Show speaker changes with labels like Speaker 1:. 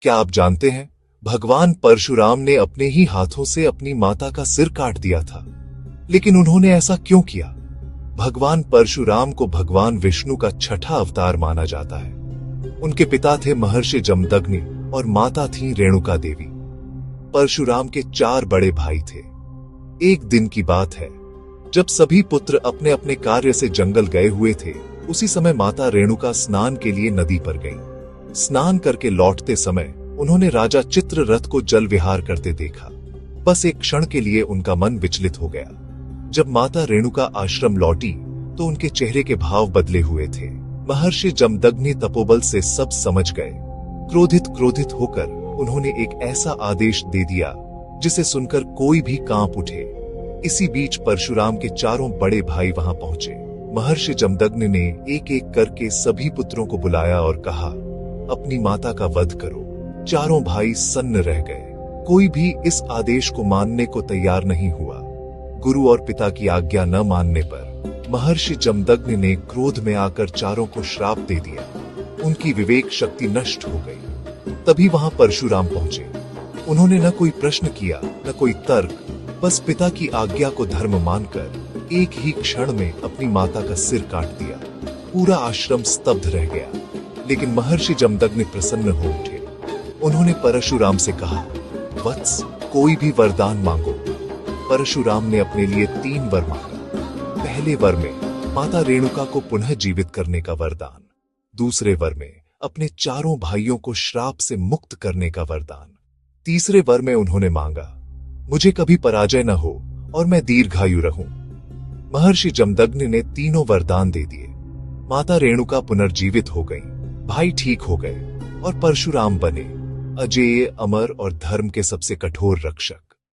Speaker 1: क्या आप जानते हैं, भगवान परशुराम ने अपने ही हाथों से अपनी माता का सिर काट दिया था। लेकिन उन्होंने ऐसा क्यों किया? भगवान परशुराम को भगवान विष्णु का छठा अवतार माना जाता है। उनके पिता थे महर्षि जमदग्नि और माता थी रेणुका देवी। परशुराम के 4 बड़े भाई थे। एक दिन की बात है, जब सभी पुत्र अपने अपने कार्य से जंगल गए हुए थे, उसी समय माता रेणुका स्नान के लिए नदी पर गईं। स्नान करके लौटते समय उन्होंने राजा चित्ररथ को जल विहार करते देखा। बस एक क्षण के लिए उनका मन विचलित हो गया। जब माता रेणुका आश्रम लौटी तो उनके चेहरे के भाव बदले हुए थे। महर्षि जमदग्नि तपोबल से सब समझ गए। क्रोधित होकर उन्होंने एक ऐसा आदेश दे दिया जिसे सुनकर कोई भी कांप उठे। इसी बीच परशुराम के 4 बड़े भाई वहां पहुंचे। महर्षि जमदग्नि ने एक एक करके सभी पुत्रों को बुलाया और कहा, अपनी माता का वध करो। 4 भाई सन्न रह गए। कोई भी इस आदेश को मानने को तैयार नहीं हुआ। गुरु और पिता की आज्ञा न मानने पर महर्षि जमदग्नि ने क्रोध में आकर 4 को श्राप दे दिया। उनकी विवेक शक्ति नष्ट हो गई। तभी वहां परशुराम पहुंचे। उन्होंने न कोई प्रश्न किया, न कोई तर्क, बस पिता की आज्ञा को धर्म मानकर एक ही क्षण में अपनी माता का सिर काट दिया। पूरा आश्रम स्तब्ध रह गया, लेकिन महर्षि जमदग्नि प्रसन्न हो उठे। उन्होंने परशुराम से कहा, वत्स, कोई भी वरदान मांगो। परशुराम ने अपने लिए 3 वर मांगा। पहले वर में माता रेणुका को पुनः जीवित करने का वरदान। दूसरे वर में अपने 4 भाइयों को श्राप से मुक्त करने का वरदान। तीसरे वर में उन्होंने मांगा, मुझे कभी पराजय न हो और मैं दीर्घायु रहूं। महर्षि जमदग्नि ने 3 वरदान दे दिए। माता रेणुका पुनर्जीवित हो गई, भाई ठीक हो गए और परशुराम बने अजेय, अमर और धर्म के सबसे कठोर रक्षक।